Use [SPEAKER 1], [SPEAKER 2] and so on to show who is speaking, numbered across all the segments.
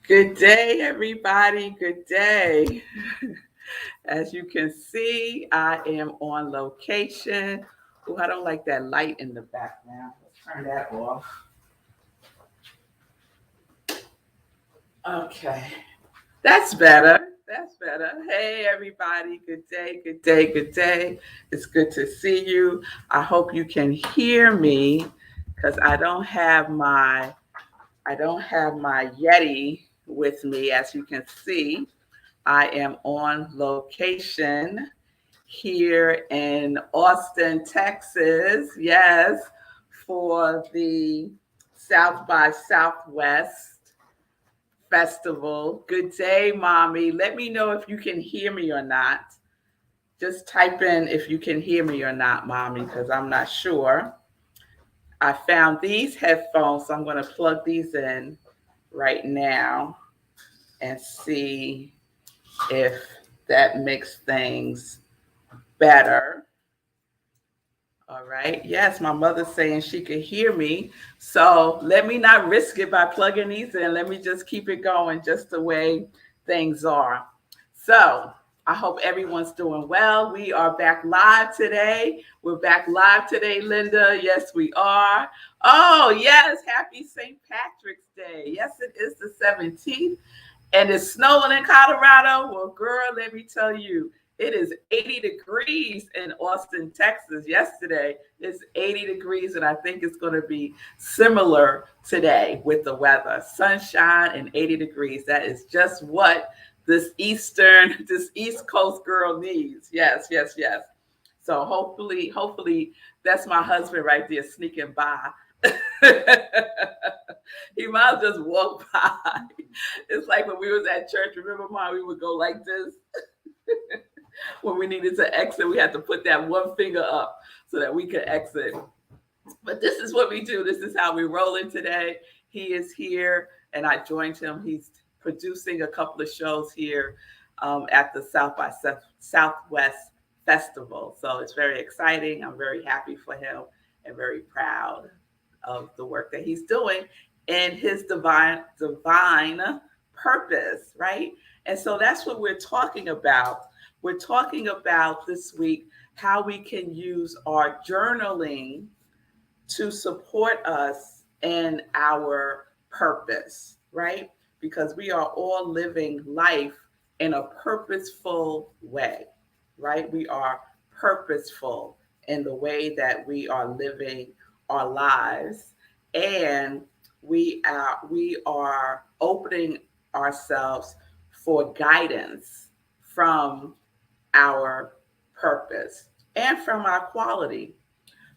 [SPEAKER 1] Good day, everybody. Good day. As you can see, I am on location. Oh, I don't like that light in the background. Let's turn that off. Okay, that's better. That's better. Hey, everybody. Good day. Good day. Good day. It's good to see you. I hope you can hear me because I don't have my Yeti with me, as you can see. I am on location here in Austin, Texas. Yes, for the South by Southwest Festival. Good day, mommy. Let me know if you can hear me or not. Just type in if you can hear me or not, mommy, because I'm not sure. I found these headphones, so I'm going to plug these in right now and see if that makes things better. All right. Yes, my mother's saying she could hear me. So let me not risk it by plugging these in. Let me just keep it going just the way things are. So I hope everyone's doing well. We are back live today. We're back live today, Linda. Yes, we are. Oh, yes. Happy St. Patrick's Day. Yes, it is the 17th. And it's snowing in Colorado. Well, girl, let me tell you, it is 80 degrees in Austin, Texas. Yesterday, it's 80 degrees, and I think it's going to be similar today with the weather. Sunshine and 80 degrees. That is just what this East Coast girl needs. Yes, yes, yes. So hopefully, that's my husband right there sneaking by. He might just walk by. It's like when we was at church. Remember, Mom, we would go like this. When we needed to exit, we had to put that one finger up so that we could exit. But this is what we do. This is how we roll in today. He is here, and I joined him. He's producing a couple of shows here at the South by Southwest Festival. So it's very exciting. I'm very happy for him and very proud of the work that he's doing and his divine purpose, right? And so that's what we're talking about. We're talking about this week how we can use our journaling to support us in our purpose, right? Because we are all living life in a purposeful way, right? We are purposeful in the way that we are living our lives, and we are opening ourselves for guidance from our purpose and from our quality.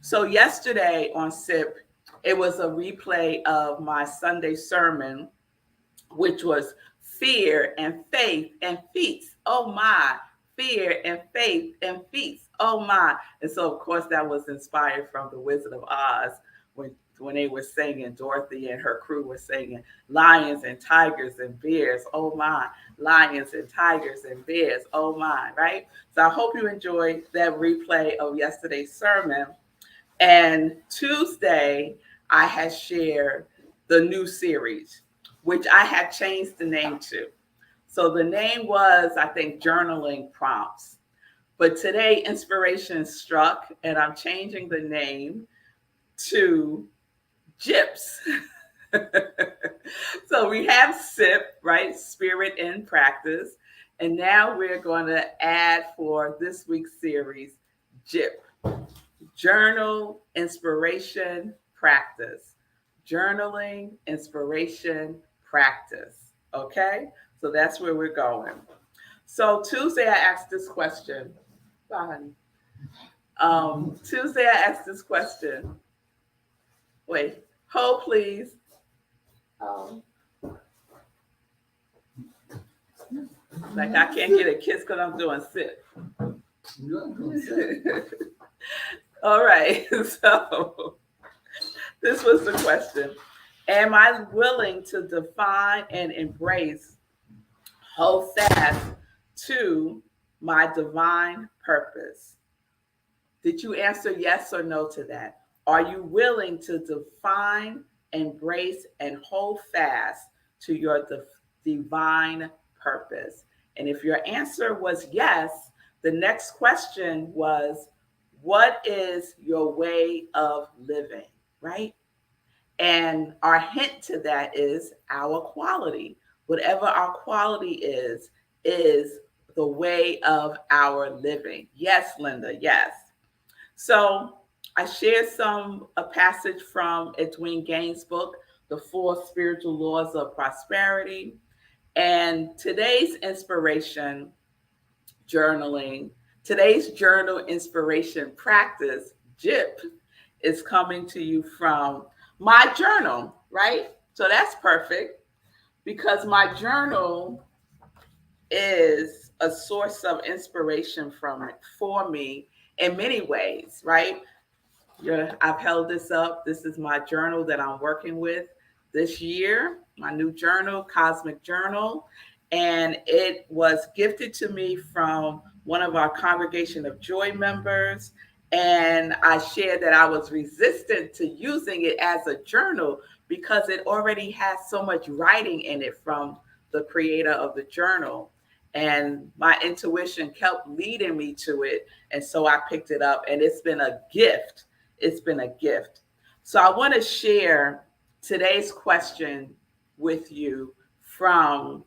[SPEAKER 1] So yesterday on SIP, it was a replay of my Sunday sermon, which was fear and faith and feats. Oh my, fear and faith and feats. Oh my. And so of course that was inspired from the Wizard of Oz when they were singing, Dorothy and her crew were singing lions and tigers and bears. Oh my, lions and tigers and bears. Oh my, right? So I hope you enjoyed that replay of yesterday's sermon. And Tuesday, I had shared the new series, which I had changed the name to. So the name was, I think, Journaling Prompts. But today, inspiration struck, and I'm changing the name to GIPS. So we have SIP, right? Spirit in Practice. And now we're going to add for this week's series, JIP. Journal, inspiration, practice. Journaling, inspiration, practice. Okay? So that's where we're going. So Tuesday I asked this question. Bye, honey. Tuesday I asked this question. Wait, hold please. Um, like I can't get a kiss because I'm doing sit. All right. So this was the question. Am I willing to define and embrace, hold fast to my divine purpose? Did you answer yes or no to that? Are you willing to define, embrace, and hold fast to your divine purpose? And if your answer was yes, the next question was, what is your way of living, right? And our hint to that is our quality. Whatever our quality is the way of our living. Yes, Linda, yes. So I shared a passage from Edwin Gaines' book, The Four Spiritual Laws of Prosperity. And today's inspiration journaling, today's journal inspiration practice, JIP, is coming to you from my journal, right? So that's perfect because my journal is a source of inspiration for me in many ways, right? I've held this up. This is my journal that I'm working with this year, my new journal, Cosmic Journal. And it was gifted to me from one of our Congregation of Joy members. And I shared that I was resistant to using it as a journal because it already has so much writing in it from the creator of the journal. And my intuition kept leading me to it. And so I picked it up, and it's been a gift. It's been a gift. So I want to share today's question with you from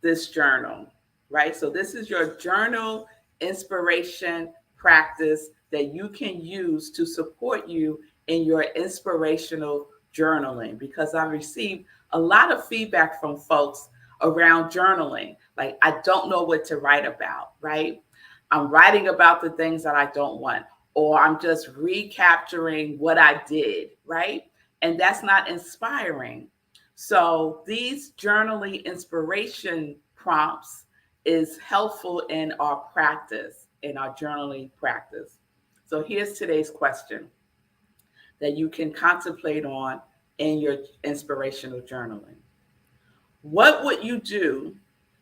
[SPEAKER 1] this journal, right? So this is your journal inspiration practice that you can use to support you in your inspirational journaling, because I received a lot of feedback from folks around journaling. Like, I don't know what to write about, right? I'm writing about the things that I don't want, or I'm just recapturing what I did, right? And that's not inspiring. So these journaling inspiration prompts is helpful in our practice, in our journaling practice. So here's today's question that you can contemplate on in your inspirational journaling. What would you do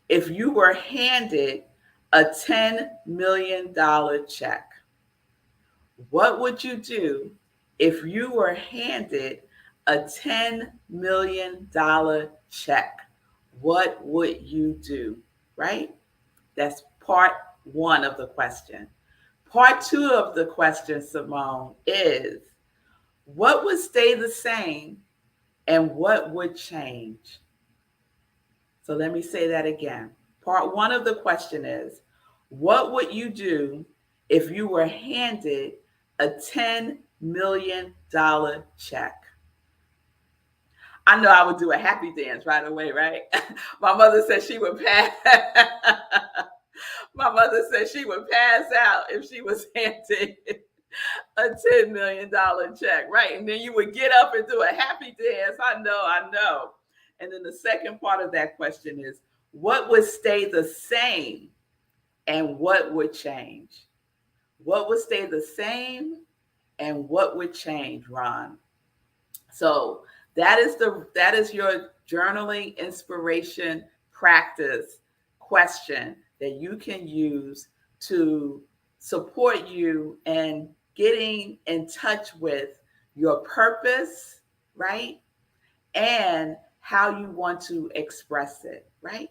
[SPEAKER 1] if you were handed a $10 million check? What would you do if you were handed a $10 million check? What would you do? Right? That's part one of the question. Part two of the question, Simone, is what would stay the same and what would change? So let me say that again. Part one of the question is, what would you do if you were handed a $10 million check? I know I would do a happy dance right away, right? My mother said she would pass. My mother said she would pass out if she was handed a $10 million check, right? And then you would get up and do a happy dance. I know. And then the second part of that question is, what would stay the same and what would change? What would stay the same and what would change, Ron? So that is your journaling inspiration practice question that you can use to support you in getting in touch with your purpose, right? And how you want to express it, right?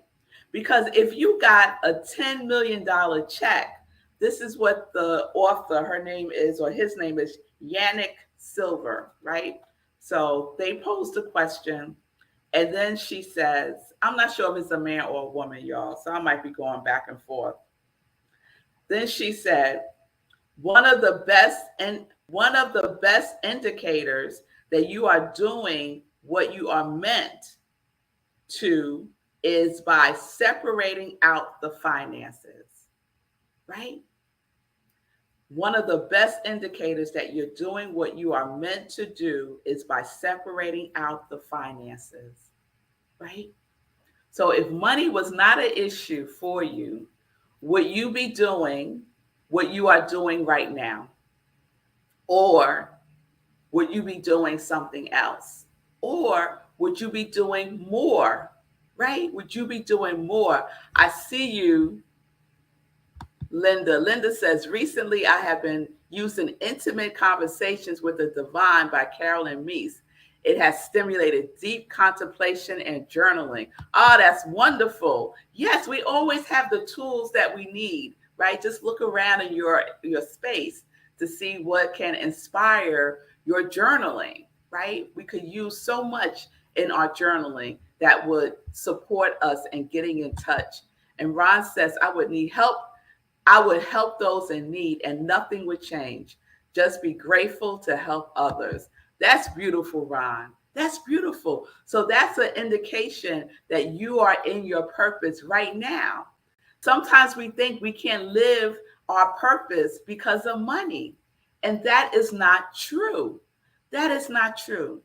[SPEAKER 1] Because if you got a $10 million check, this is what the author, her name is, or his name is Yannick Silver, right? So they posed a question, and then she says, I'm not sure if it's a man or a woman, y'all, so I might be going back and forth. Then she said, one of the best indicators that you are doing what you are meant to is by separating out the finances, right? One of the best indicators that you're doing what you are meant to do is by separating out the finances, right? So if money was not an issue for you, would you be doing what you are doing right now? Or would you be doing something else? Or would you be doing more, right? Would you be doing more? I see you, Linda. Linda says, recently I have been using Intimate Conversations with the Divine by Carolyn Meese. It has stimulated deep contemplation and journaling. Oh, that's wonderful. Yes, we always have the tools that we need, right? Just look around in your space to see what can inspire your journaling, right? We could use so much in our journaling that would support us in getting in touch. And Ron says, I would need help. I would help those in need and nothing would change. Just be grateful to help others. That's beautiful, Ron. That's beautiful. So that's an indication that you are in your purpose right now. Sometimes we think we can't live our purpose because of money. And that is not true. That is not true,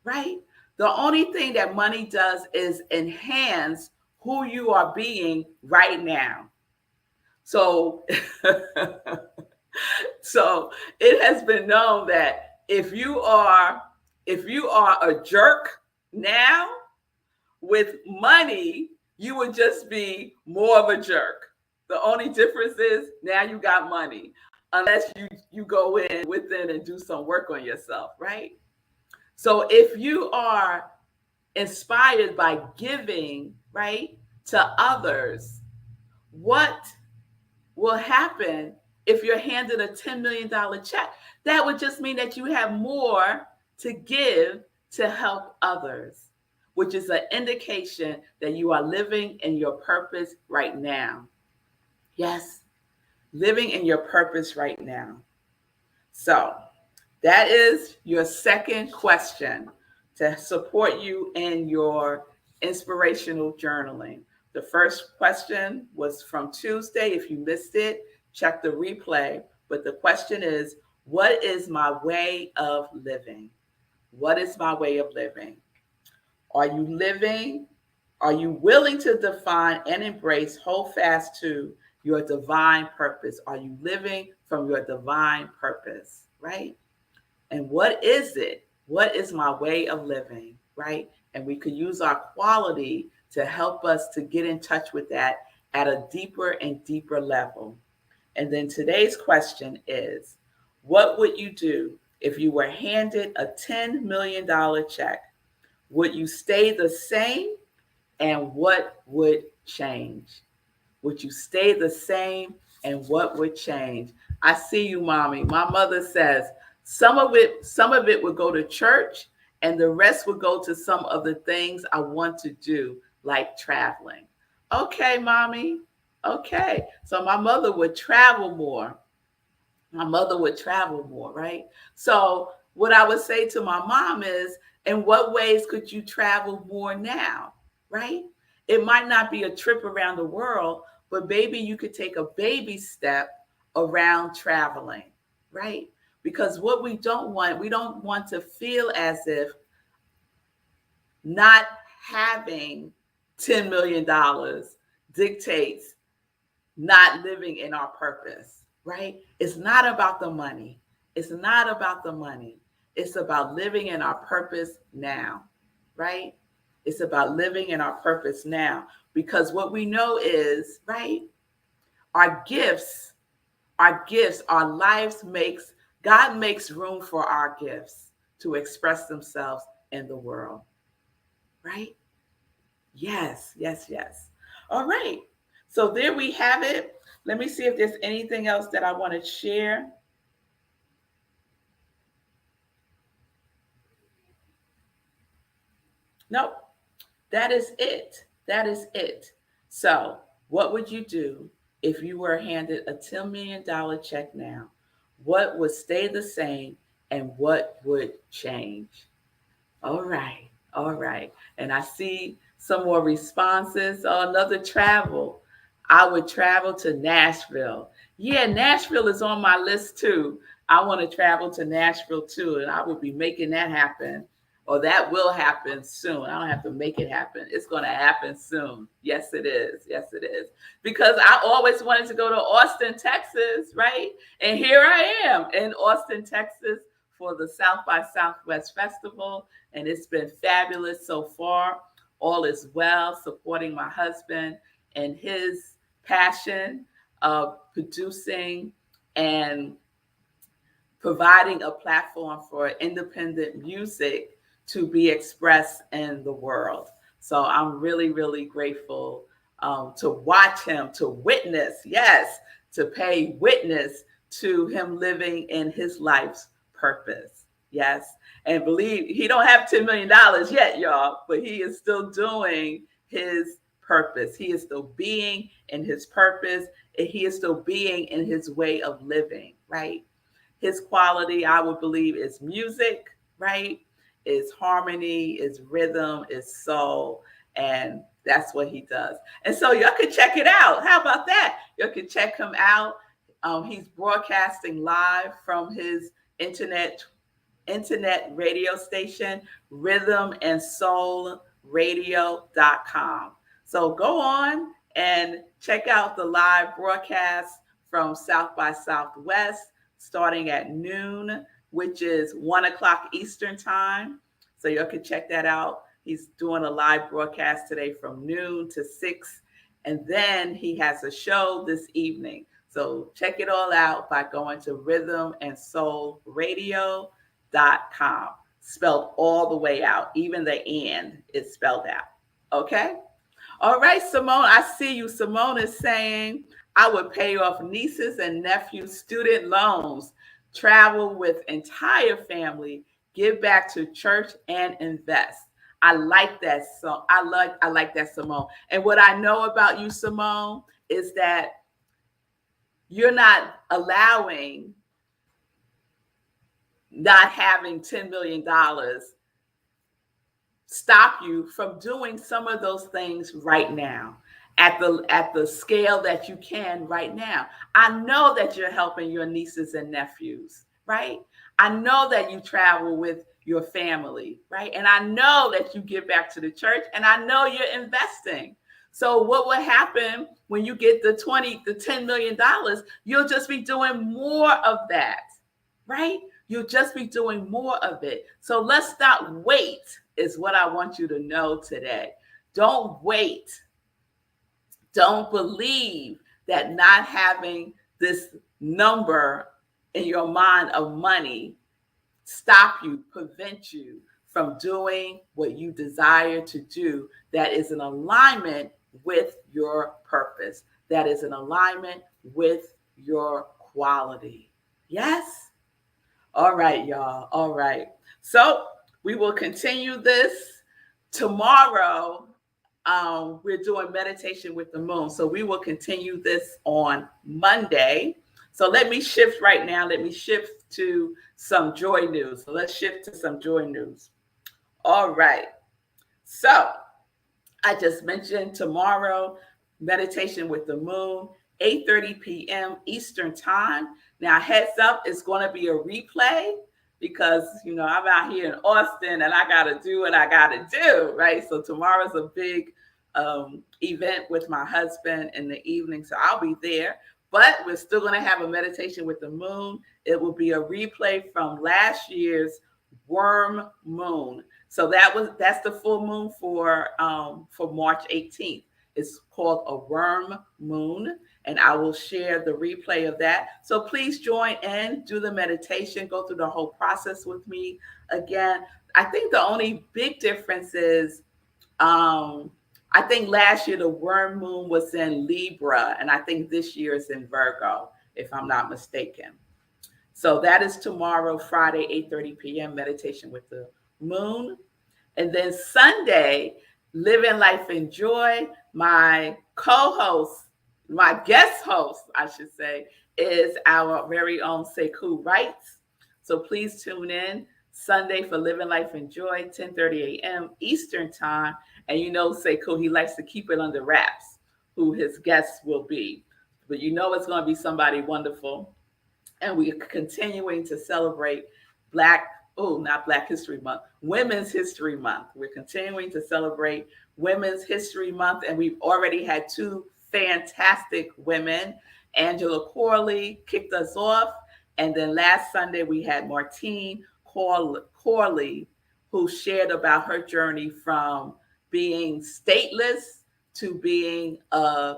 [SPEAKER 1] right? The only thing that money does is enhance who you are being right now. So, so it has been known that if you are a jerk now with money, you would just be more of a jerk. The only difference is now you got money, unless you go within and do some work on yourself, right? So if you are inspired by giving, right, to others, what will happen if you're handed a $10 million check? That would just mean that you have more to give to help others, which is an indication that you are living in your purpose right now. Yes, living in your purpose right now. So that is your second question to support you in your inspirational journaling. The first question was from Tuesday. If you missed it, check the replay. But the question is, what is my way of living? What is my way of living? Are you living? Are you willing to define and embrace, hold fast to your divine purpose? Are you living from your divine purpose, right? And what is it? What is my way of living, right? And we could use our quality to help us to get in touch with that at a deeper and deeper level. And then today's question is, what would you do if you were handed a $10 million check? Would you stay the same? And what would change? Would you stay the same? And what would change? I see you, mommy. My mother says some of it would go to church and the rest would go to some of the things I want to do, like traveling. Okay, mommy. Okay. So my mother would travel more. My mother would travel more, right? So what I would say to my mom is, in what ways could you travel more now, right? It might not be a trip around the world, but maybe you could take a baby step around traveling, right? Because what we don't want to feel as if not having $10 million dictates not living in our purpose, right? It's not about the money. It's not about the money. It's about living in our purpose now, right? It's about living in our purpose now. Because what we know is, right, our gifts, our lives God makes room for our gifts to express themselves in the world, right? Yes, yes, yes. All right. So there we have it. Let me see if there's anything else that I want to share. Nope. That is it. That is it. So, what would you do if you were handed a $10 million check now? What would stay the same and what would change? All right. All right. And I see some more responses. Oh, another travel. I would travel to Nashville. Yeah, Nashville is on my list too. I want to travel to Nashville too, and I will be making that happen. Or that will happen soon. I don't have to make it happen. It's going to happen soon. Yes, it is. Yes, it is. Because I always wanted to go to Austin, Texas, right? And here I am in Austin, Texas for the South by Southwest Festival. And it's been fabulous so far. All is well, supporting my husband and his passion of producing and providing a platform for independent music to be expressed in the world. So I'm really, really grateful to watch him, to witness, yes, to pay witness to him living in his life's purpose. Yes. And believe he don't have $10 million yet, y'all, but he is still doing his purpose. He is still being in his purpose. And he is still being in his way of living, right? His quality, I would believe, is music, right? Is harmony, is rhythm, is soul. And that's what he does. And so y'all can check it out. How about that? Y'all can check him out. He's broadcasting live from his internet radio station, rhythmandsoulradio.com. So go on and check out the live broadcast from South by Southwest starting at noon, which is 1 o'clock Eastern time. So you can check that out. He's doing a live broadcast today from noon to 6. And then he has a show this evening. So check it all out by going to rhythmandsoulradio.com. Spelled all the way out. Even the "and" is spelled out. Okay? All right, Simone, I see you. Simone is saying, I would pay off nieces and nephews' student loans, travel with entire family, give back to church, and invest. I like that. So I like that, Simone. And what I know about you, Simone, is that you're not allowing not having $10 million stop you from doing some of those things right now at the scale that you can right now. I know that you're helping your nieces and nephews, right? I know that you travel with your family, right? And I know that you give back to the church, and I know you're investing. So what will happen when you get the $10 million? You'll just be doing more of that, right? You'll just be doing more of it. So let's not wait, is what I want you to know today. Don't wait. Don't believe that not having this number in your mind of money stop you, prevent you from doing what you desire to do that is in alignment with your purpose, that is in alignment with your quality. Yes? All right, y'all. All right. So we will continue this tomorrow. We're doing meditation with the moon. So we will continue this on Monday. So let me shift right now. Let me shift to some joy news. So let's shift to some joy news. All right. So I just mentioned tomorrow, meditation with the moon, 8:30 p.m. Eastern time. Now, heads up, it's going to be a replay because, I'm out here in Austin and I got to do what I got to do, right? So tomorrow's a big event with my husband in the evening. So I'll be there, but we're still going to have a meditation with the moon. It will be a replay from last year's worm moon. So that's the full moon for March 18th. It's called a worm moon, and I will share the replay of that. So please join in, do the meditation, go through the whole process with me. Again, I think the only big difference is, I think last year the worm moon was in Libra, and I think this year is in Virgo, if I'm not mistaken. So that is tomorrow, Friday, 8:30 p.m., meditation with the moon. And then Sunday, Living Life in Joy, my co-host, my guest host, I should say, is our very own Sekou Wrights. So please tune in Sunday for Living Life in Joy, 10:30 a.m. Eastern time. And Sekou, he likes to keep it under wraps who his guests will be. But it's going to be somebody wonderful. And we are continuing to celebrate not Black History Month, Women's History Month. We're continuing to celebrate Women's History Month, and we've already had two fantastic women. Angela Corley kicked us off, and then last Sunday we had Martine Corley, who shared about her journey from being stateless to being a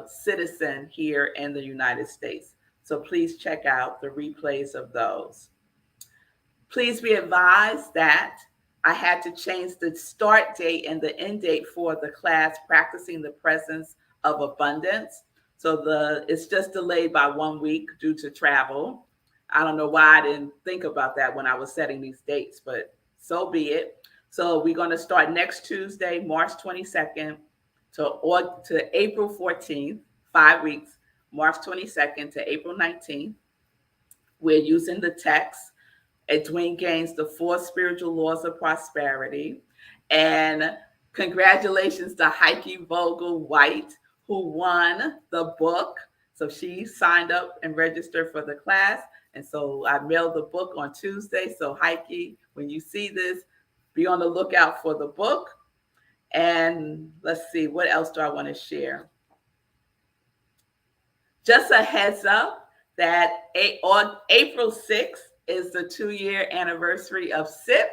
[SPEAKER 1] citizen here in the United States. So please check out the replays of those. Please be advised that I had to change the start date and the end date for the class, Practicing the Presence of Abundance. So it's just delayed by 1 week due to travel. I don't know why I didn't think about that when I was setting these dates, but so be it. So we're going to start next Tuesday, March 22nd to April 14th, 5 weeks, March 22nd to April 19th. We're using the text Edwin Gaines, The Four Spiritual Laws of Prosperity. And congratulations to Heike Vogel White, who won the book. So she signed up and registered for the class. And so I mailed the book on Tuesday. So Heike, when you see this, be on the lookout for the book. And let's see, what else do I want to share? Just a heads up that on April 6th is the 2-year anniversary of SIP.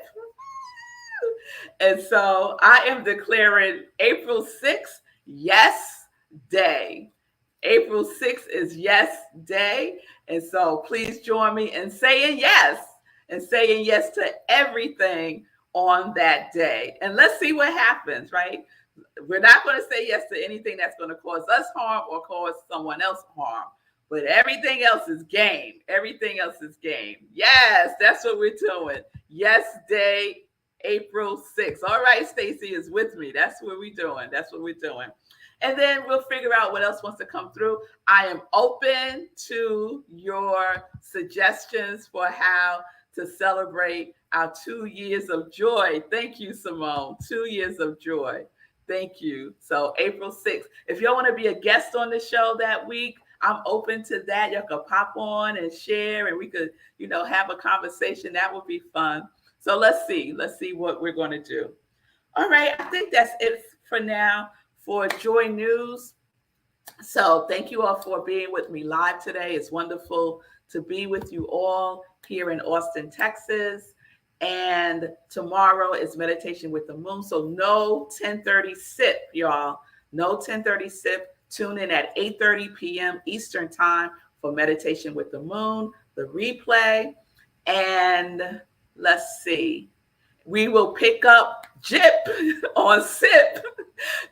[SPEAKER 1] And so I am declaring April 6th, Yes Day. April 6th is Yes Day. And so please join me in saying yes to everything on that day. And let's see what happens, right? We're not going to say yes to anything that's going to cause us harm or cause someone else harm. But everything else is game. Everything else is game. Yes, that's what we're doing. Yes Day, April 6th. All right, Stacy is with me. That's what we're doing. That's what we're doing. And then we'll figure out what else wants to come through. I am open to your suggestions for how to celebrate our 2 years of joy. Thank you, Simone. 2 years of joy. Thank you. So April 6th. If y'all want to be a guest on the show that week, I'm open to that. Y'all could pop on and share, and we could, have a conversation. That would be fun. So let's see what we're going to do. All right. I think that's it for now for Joy News. So thank you all for being with me live today. It's wonderful to be with you all here in Austin, Texas. And tomorrow is Meditation with the Moon. So no 10:30 sip, y'all. No 10:30 sip. Tune in at 8:30 p.m. Eastern Time for Meditation with the Moon, the replay. And let's see. We will pick up JIP on SIP,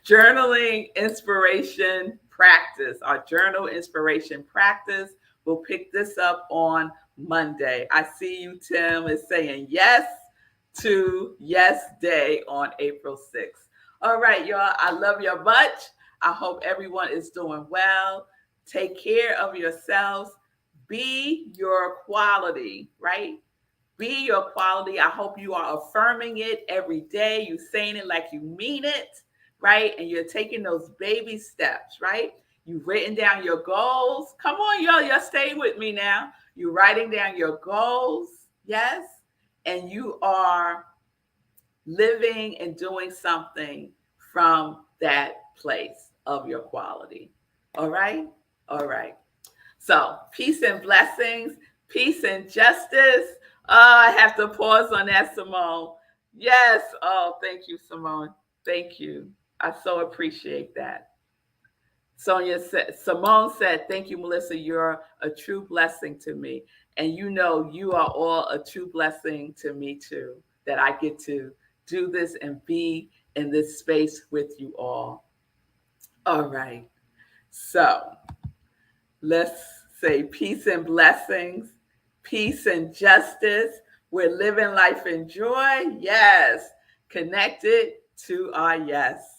[SPEAKER 1] Journaling Inspiration Practice. Our Journal Inspiration Practice. We'll pick this up on Monday. I see you, Tim, is saying yes to Yes Day on April 6th. All right, y'all. I love you much. I hope everyone is doing well. Take care of yourselves. Be your quality, right? Be your quality. I hope you are affirming it every day. You're saying it like you mean it, right? And you're taking those baby steps, right? You've written down your goals. Come on, y'all stay with me now. You're writing down your goals, yes? And you are living and doing something from that place of your quality. All right? All right. So peace and blessings, peace and justice. I have to pause on that, Simone. Yes. Oh, thank you, Simone. Thank you. I so appreciate that. Simone said, thank you, Melissa. You're a true blessing to me. And you are all a true blessing to me too, that I get to do this and be in this space with you all. All right. So let's say peace and blessings, peace and justice. We're living life in joy. Yes. Connected to our yes.